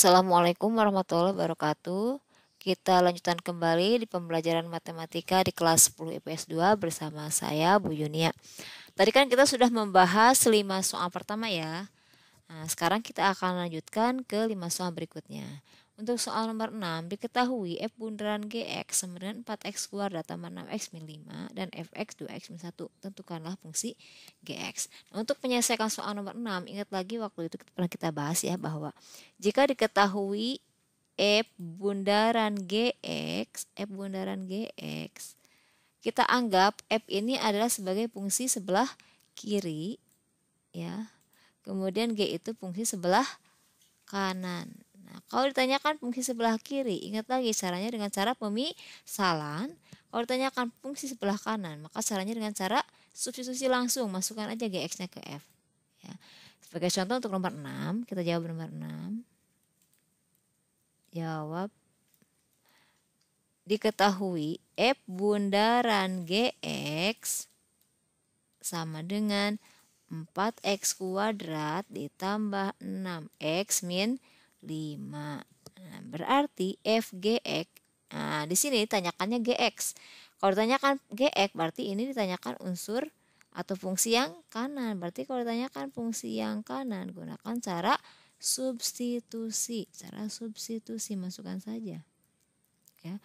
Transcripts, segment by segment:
Assalamualaikum warahmatullahi wabarakatuh. Kita lanjutkan kembali di pembelajaran matematika di kelas 10 IPS 2 bersama saya Bu Yunia. Tadi kan kita sudah membahas 5 soal pertama ya. Nah, sekarang kita akan lanjutkan ke 5 soal berikutnya. Untuk soal nomor 6, diketahui f bundaran gx sama dengan 4x kuadrat tambah 6x min 5 dan fx 2x min 1. Tentukanlah fungsi gx. Nah, untuk menyelesaikan soal nomor 6, ingat lagi waktu itu pernah kita bahas ya bahwa jika diketahui f bundaran gx, kita anggap f ini adalah sebagai fungsi sebelah kiri ya. Kemudian G itu fungsi sebelah kanan. Nah, kalau ditanyakan fungsi sebelah kiri, ingat lagi caranya dengan cara pemisalan. Kalau ditanyakan fungsi sebelah kanan, maka caranya dengan cara substitusi langsung, masukkan aja Gx-nya ke F. Ya. Sebagai contoh untuk nomor 6, kita jawab nomor 6. Jawab, diketahui F bundaran Gx sama dengan 4x kuadrat ditambah 6x min 5. Nah, berarti fgx. Nah, di sini ditanyakannya gx. Kalau ditanyakan gx berarti ini ditanyakan unsur atau fungsi yang kanan. Berarti kalau ditanyakan fungsi yang kanan gunakan cara substitusi. Cara substitusi masukkan saja. Ya.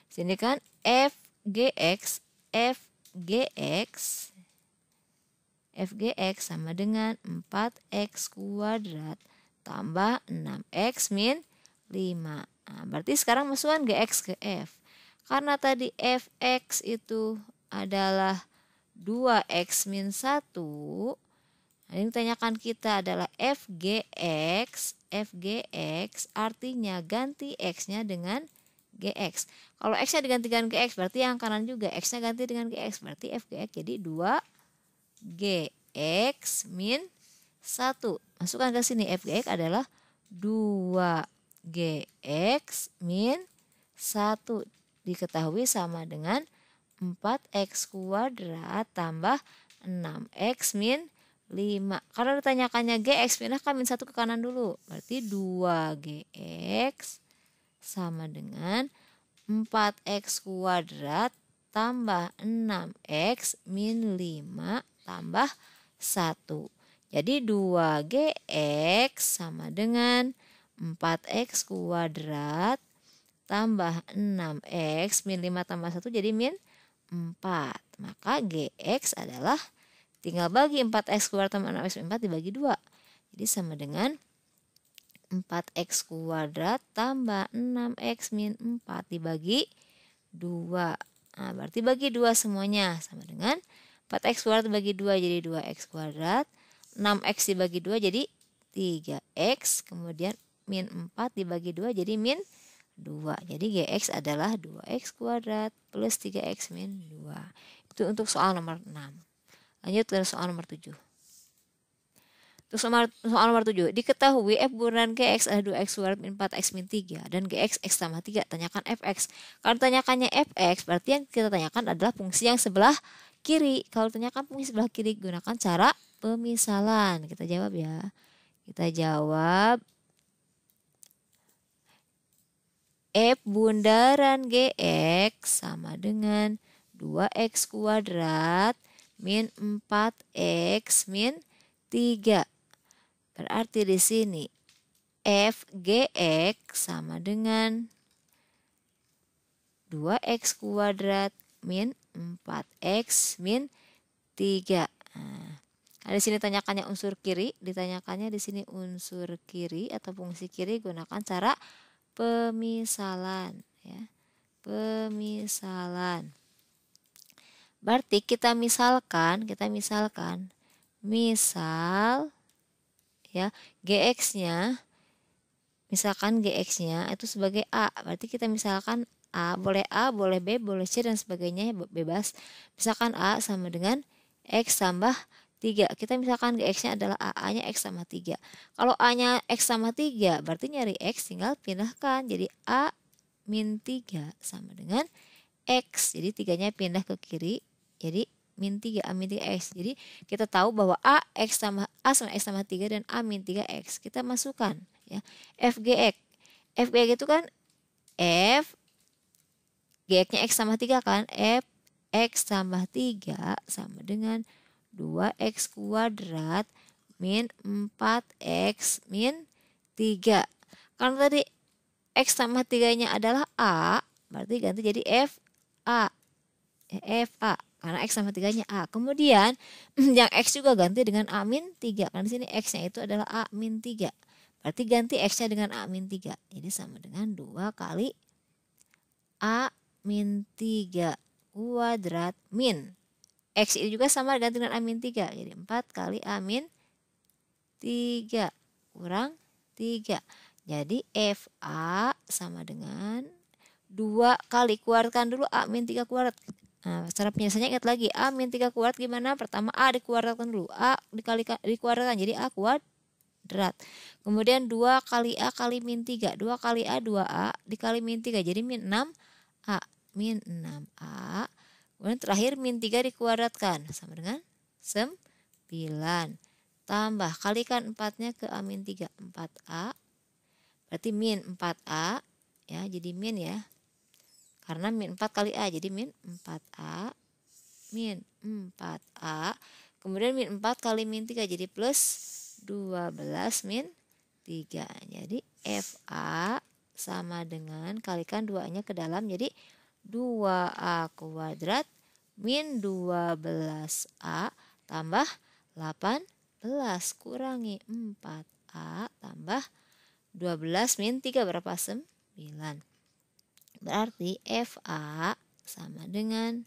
Sini kan fgx sama dengan 4x kuadrat tambah 6x min 5. Nah, berarti sekarang masukkan gx ke f. Karena tadi fx itu adalah 2x min 1. Nah, yang ditanyakan kita adalah fgx artinya ganti x-nya dengan gx. Kalau x-nya diganti dengan gx berarti yang kanan juga x-nya ganti dengan gx. Berarti fgx jadi 2gx min 1. Masukkan ke sini fgx adalah 2gx min 1. Diketahui sama dengan 4x kuadrat tambah 6x min 5. Karena ditanyakannya gx, pindahkan min 1 ke kanan dulu. Berarti 2gx sama dengan 4x kuadrat tambah 6x min 5 tambah 1. Jadi 2gx sama dengan 4x kuadrat tambah 6x min 5 tambah 1 jadi min 4. Maka gx adalah tinggal bagi 4x kuadrat tambah 6x min 4 dibagi 2. Jadi sama dengan 4x kuadrat tambah 6x min 4 dibagi 2. Nah, berarti bagi 2 semuanya sama dengan 4x kuadrat dibagi 2 jadi 2x kuadrat. 6x dibagi 2 jadi 3x. Kemudian min 4 dibagi 2 jadi min 2. Jadi gx adalah 2x kuadrat plus 3x min 2. Itu untuk soal nomor 6. Lanjut ke soal nomor 7. Untuk soal nomor 7. Diketahui f bundaran gx adalah 2x kuadrat min 4x min 3 dan gx x tambah 3. Tanyakan fx. Kalau tanyakannya fx berarti yang kita tanyakan adalah fungsi yang sebelah kiri. Kalau tanyakan fungsi sebelah kiri gunakan cara pemisalan. Kita jawab ya. Kita jawab f bundaran gx sama dengan 2x kuadrat min 4x min 3. Berarti di sini f gx sama dengan 2x kuadrat min 4x min 3. Nah, di sini tanyakannya unsur kiri, ditanyakannya di sini unsur kiri atau fungsi kiri gunakan cara pemisalan ya. Pemisalan. Berarti kita misalkan misal ya gx-nya misalkan gx-nya itu sebagai a. Berarti kita misalkan A, boleh B, boleh C dan sebagainya bebas. Misalkan A sama dengan X tambah 3. Kita misalkan X-nya adalah A-nya X sama 3. Kalau A-nya X sama 3 berarti nyari X tinggal pindahkan. Jadi A min 3 sama dengan X. Jadi 3-nya pindah ke kiri. Jadi min 3, A min 3X. Jadi kita tahu bahwa A sama X sama 3 dan A min 3X. Kita masukkan ya. FGX. F itu kan F G-nya X tambah 3 kan. F X tambah 3 sama dengan 2X kuadrat min 4X min 3. Karena tadi X tambah 3-nya adalah A, berarti ganti jadi F A. Karena X tambah 3-nya A. Kemudian yang X juga ganti dengan A min 3. Karena di sini X-nya itu adalah A min 3. Berarti ganti X-nya dengan A min 3. Jadi sama dengan 2 kali A min 3 kuadrat min. X itu juga sama ganti dengan A min 3. Jadi 4 kali A min 3 kurang 3. Jadi FA sama dengan 2 kali, keluarkan dulu A min 3 kuadrat. Nah, cara penyelesaiannya ingat lagi, A min 3 kuadrat gimana? Pertama A dikuadratkan dulu, A dikuadratkan jadi A kuadrat. Kemudian 2 kali A kali min 3, 2 kali A 2A dikali min 3 jadi min 6A, min 6A. Kemudian terakhir min 3 dikuadratkan sama dengan 9. Tambah kalikan 4-nya ke A min 3, 4A. Berarti min 4A ya, jadi min ya. Karena min 4 kali A jadi min 4A. Min 4A. Kemudian min 4 kali min 3 jadi plus 12 min 3. Jadi FA sama dengan kalikan 2-nya ke dalam jadi 2A kuadrat min 12A tambah 18 kurangi 4A tambah 12 min 3 berapa? 9. Berarti FA sama dengan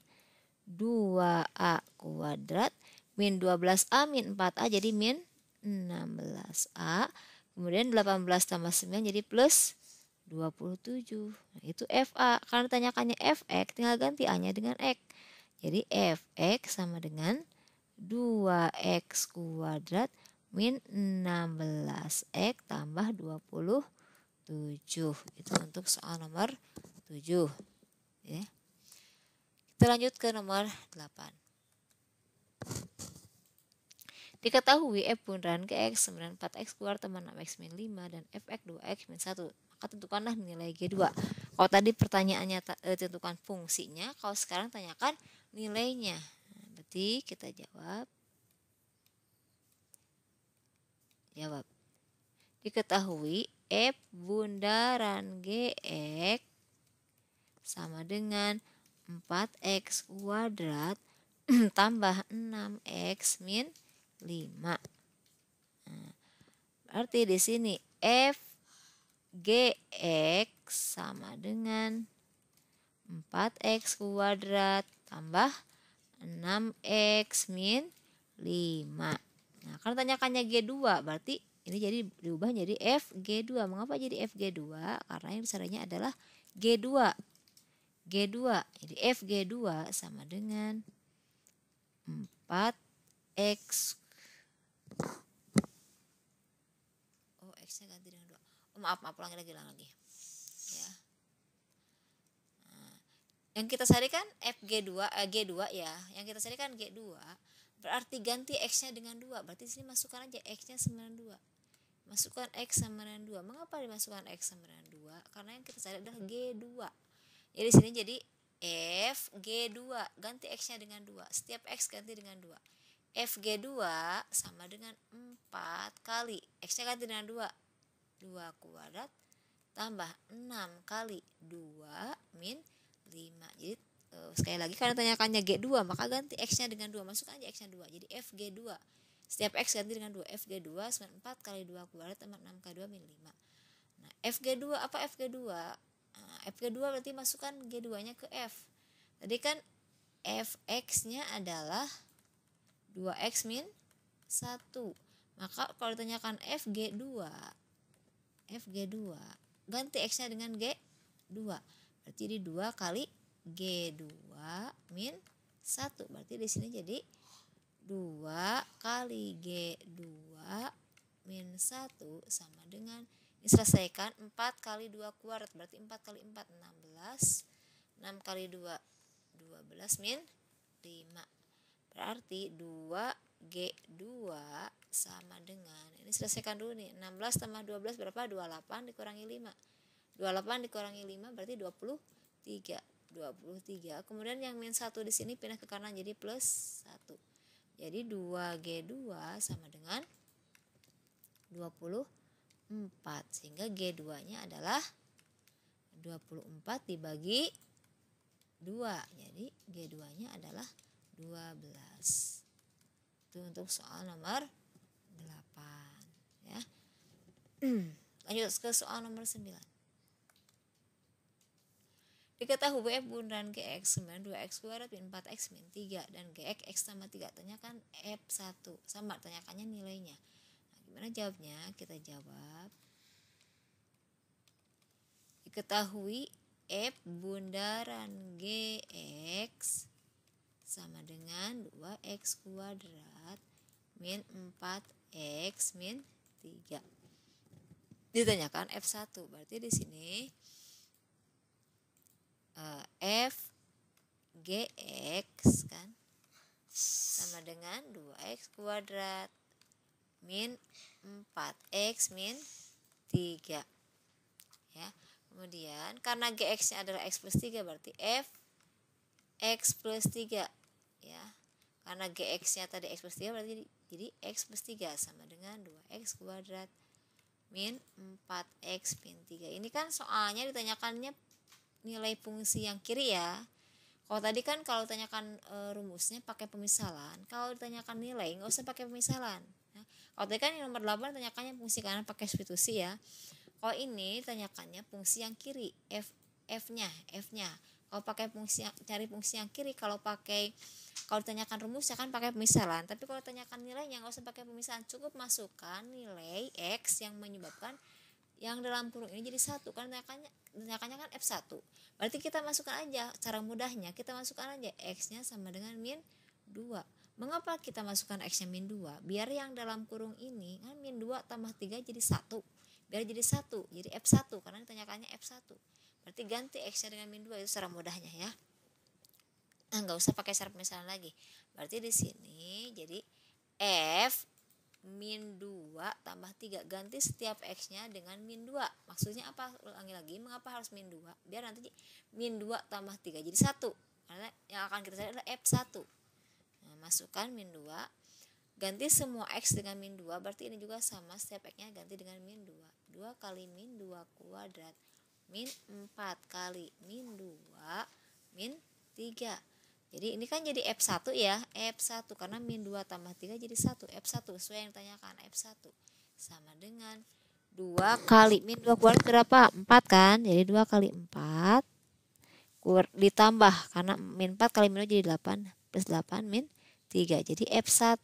2A kuadrat min 12A min 4A jadi min 16A. Kemudian 18 tambah 9 jadi plus 27. Nah, itu FA. Karena tanyakannya Fx tinggal ganti A-nya dengan X. Jadi Fx sama dengan 2X kuadrat min 16X tambah 27. Itu untuk soal nomor 7 ya. Kita lanjut ke nomor 8. Diketahui F bundaran Gx 4X kuadrat tambah 6X min 5 dan Fx 2X min 1. Maka tentukanlah nilai G2. Kalau tadi pertanyaannya tentukan fungsinya, kalau sekarang tanyakan nilainya. Nah, berarti kita jawab. Diketahui F bundaran Gx sama dengan 4X kuadrat tambah 6X min 5. Nah, berarti di sini F Gx sama dengan 4X kuadrat tambah 6X min 5. Nah, karena tanyakannya G2 berarti ini jadi diubah jadi FG2. Mengapa jadi FG2? Karena yang disarinya adalah G2. Jadi FG2 sama dengan 4X. Oh, X-nya ganti dengan 2. Oh, maaf, ulangi lagi. Ya. Nah, yang kita carikan FG2, G2 ya. Yang kita carikan G2 berarti ganti X-nya dengan 2. Berarti di sini masukkan aja X-nya sama dengan 2. Masukkan X sama dengan 2. Mengapa dimasukkan X sama dengan 2? Karena yang kita cari adalah G2. Jadi sini jadi F G2 ganti X-nya dengan 2. Setiap X ganti dengan 2. F G2 sama dengan 4 kali X-nya ganti dengan 2. 2 kuadrat tambah 6 kali 2 min 5. Jadi sekali lagi karena tanyakannya G2 maka ganti X-nya dengan 2. Masukkan aja X-nya 2. Jadi F G2. Setiap X ganti dengan 2. F G2 sama 4 kali 2 kuadrat tambah 6 kali 2 min 5. Nah, F G2 apa F G2? Nah, F2 berarti masukkan G2-nya ke F. Tadi kan Fx-nya adalah 2x min 1. Maka kalau ditanyakan Fg2 ganti X-nya dengan G2. Berarti jadi 2 kali G2 min 1. Berarti di sini jadi 2 kali G2 min 1 sama dengan diselesaikan 4 kali 2 kuadrat berarti 4 kali 4 16. 6 kali 2 12 min 5. Berarti 2G2 sama dengan ini selesaikan dulu nih 16 tambah 12 berapa? 28 dikurangi 5. 28 dikurangi 5 berarti 23. Kemudian yang min 1 di sini pindah ke kanan jadi plus 1. Jadi 2G2 sama dengan 24. Sehingga G2-nya adalah 24 dibagi 2. Jadi G2-nya adalah 12. Itu untuk soal nomor 8 ya. Lanjut ke soal nomor 9. Diketahui f bundaran Gx kemudian 2x kuadrat min 4x min 3 dan Gx x tambah 3. Tanyakan f1. Sama, tanyakannya nilainya. Nah, gimana jawabnya? Kita jawab. Diketahui f bundaran Gx sama dengan 2x kuadrat min 4x min 3. Ditanyakan f1. Berarti di sini f Gx kan sama dengan 2x kuadrat min 4x min 3 ya. Kemudian karena Gx-nya adalah x plus 3 berarti f x plus 3 ya. Karena Gx-nya tadi x plus 3 berarti jadi x plus 3 sama dengan 2x kuadrat min 4x min 3. Ini kan soalnya ditanyakannya nilai fungsi yang kiri ya. Kalau tadi kan kalau ditanyakan rumusnya pakai pemisalan, kalau ditanyakan nilai nggak usah pakai pemisalan ya. Kalau tadi kan yang nomor 8 tanyakannya fungsi kanan pakai substitusi ya. Kalau ini tanyakannya fungsi yang kiri, f-nya. Kalau pakai fungsi cari fungsi yang kiri, kalau ditanyakan rumus ya kan pakai pemisalan. Tapi kalau ditanyakan nilainya nggak usah pakai pemisalan, cukup masukkan nilai x yang menyebabkan yang dalam kurung ini jadi 1 kan tanyakannya kan f1. Berarti kita masukkan aja, cara mudahnya kita masukkan aja x-nya sama dengan min 2. Mengapa kita masukkan x-nya min 2? Biar yang dalam kurung ini kan min 2 tambah 3 jadi 1. Biar jadi 1, jadi f1 karena ditanyakannya f1. Berarti ganti x-nya dengan min 2 itu cara mudahnya ya. Nah, enggak usah pakai cara pemisalan lagi. Berarti di sini jadi f min 2 tambah 3. Ganti setiap x-nya dengan min 2. Maksudnya apa? Ulangi lagi. Mengapa harus min 2? Biar nanti min 2 tambah 3 jadi 1. Karena yang akan kita cari adalah f1. Nah, masukkan min 2. Ganti semua x dengan min 2. Berarti ini juga sama. Setiap x-nya ganti dengan min 2. 2 kali min 2 kuadrat. Min 4 kali min 2 min 3. Jadi ini kan jadi F1 ya, F1 karena min 2 tambah 3 jadi 1, F1 sesuai yang ditanyakan, F1 sama dengan 2 kali min 2 kuadrat berapa? 4 kan, jadi 2 kali 4 ditambah, karena min 4 kali min 2 jadi 8, plus 8 min 3, jadi F1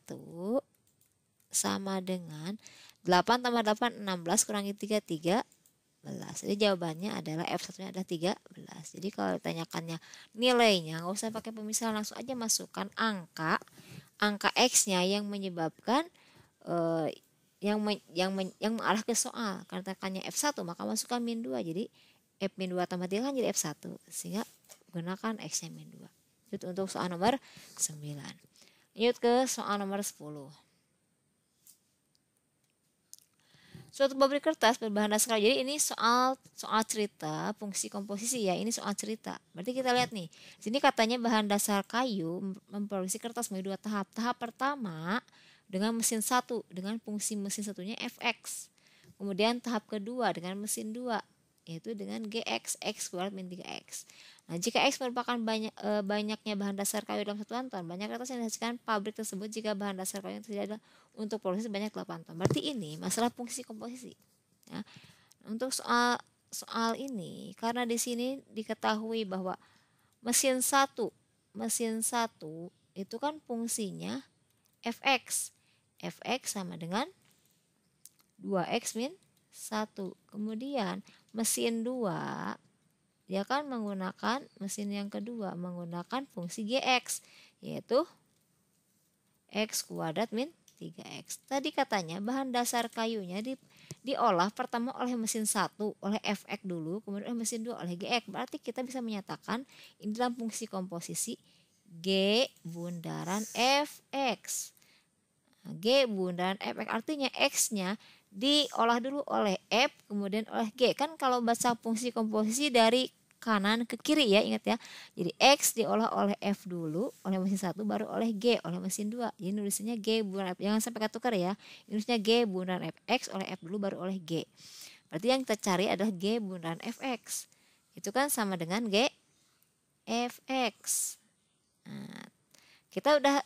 sama dengan 8 tambah 8, 16 kurangi 3, 13. Jadi jawabannya adalah F1-nya adalah 13. Jadi kalau ditanyakannya nilainya nggak usah pakai pemisahan, langsung aja masukkan angka X-nya yang menyebabkan yang mengarah ke soal. Karena tekannya F1 maka masukkan min 2. Jadi F min 2 tambah 3 kan jadi F1. Sehingga gunakan X-nya min 2. Itu untuk soal nomor 9. Lanjut ke soal nomor 10. Suatu pabrik kertas berbahan dasar kayu. Jadi ini soal cerita fungsi komposisi ya. Ini soal cerita. Berarti kita lihat nih. Sini katanya bahan dasar kayu memproduksi kertas melalui 2 tahap. Tahap pertama dengan mesin 1 dengan fungsi mesin satunya Fx. Kemudian tahap kedua dengan mesin 2 yaitu dengan Gx x kuadrat min 3x. Nah, jika X merupakan banyaknya bahan dasar kayu dalam 1 ton, banyak kertas yang dihasilkan pabrik tersebut jika bahan dasar kayu yang tersedia untuk produksi banyak 8 ton. Berarti ini masalah fungsi komposisi. Ya. Untuk soal ini, karena di sini diketahui bahwa mesin 1 itu kan fungsinya Fx. Fx sama dengan 2x min 1. Kemudian mesin 2 dia kan menggunakan mesin yang kedua menggunakan fungsi Gx yaitu x kuadrat min 3x. Tadi katanya bahan dasar kayunya diolah pertama oleh mesin 1 oleh Fx dulu, kemudian oleh mesin 2 oleh Gx. Berarti kita bisa menyatakan ini dalam fungsi komposisi G bundaran Fx. G bundaran Fx artinya X-nya diolah dulu oleh F kemudian oleh G. Kan kalau baca fungsi komposisi dari kanan ke kiri ya, ingat ya. Jadi X diolah oleh F dulu, oleh mesin 1 baru oleh G, oleh mesin 2. Jadi nulisnya G bundaran F. Jangan sampai ketukar ya. Nulisnya G bundaran Fx oleh F dulu baru oleh G. Berarti yang kita cari adalah G bundaran Fx. Itu kan sama dengan G Fx. Nah, kita udah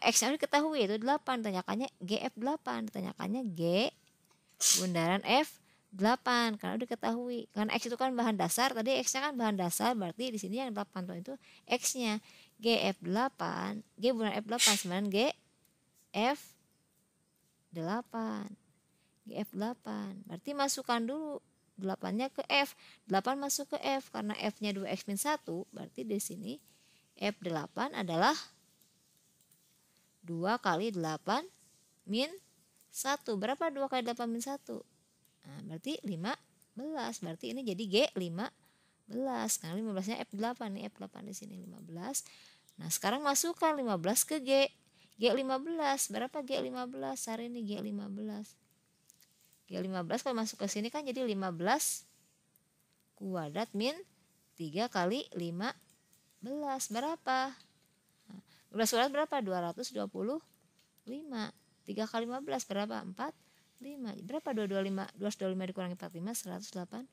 X yang diketahui itu 8, tanyakannya GF8, ditanyakannya G bundaran F8 karena udah diketahui. Karena X itu kan bahan dasar, tadi X-nya kan bahan dasar, berarti di sini yang 8 tuh itu X-nya. GF8, G bundaran F8 sama dengan GF8. GF8. Berarti masukkan dulu 8-nya ke F. 8 masuk ke F karena F-nya 2X-1, berarti di sini F8 adalah 2 kali 8 min 1. Berapa 2 kali 8 min 1? Nah, berarti 15. Berarti ini jadi G15. Karena 15-nya F8 nih, F8 di sini 15. Nah, sekarang masukkan 15 ke G. G15. Berapa G15? Hari ini G15. G15 kalau masuk ke sini kan jadi 15 kuadrat min 3 kali 15. Berapa? 15 kuadrat berapa? 225. 3 kali 15 berapa? 45. Berapa 225? 225 dikurangi 45, 180.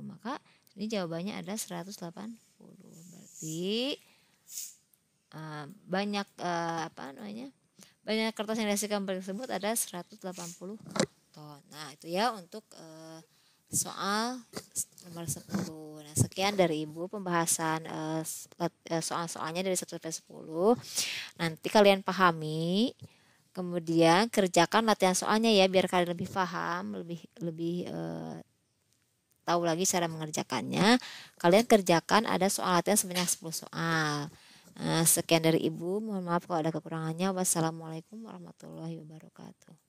Maka ini jawabannya ada 180. Berarti banyak banyak kertas yang dihasilkan tersebut ada 180 ton. Nah, itu ya untuk soal nomor 10. Nah, sekian dari Ibu pembahasan soal-soalnya dari 1 sampai 10. Nanti kalian pahami, kemudian kerjakan latihan soalnya ya biar kalian lebih paham, lebih tahu lagi cara mengerjakannya. Kalian kerjakan, ada soal latihan sebanyak 10 soal. Sekian dari Ibu, mohon maaf kalau ada kekurangannya. Wassalamualaikum warahmatullahi wabarakatuh.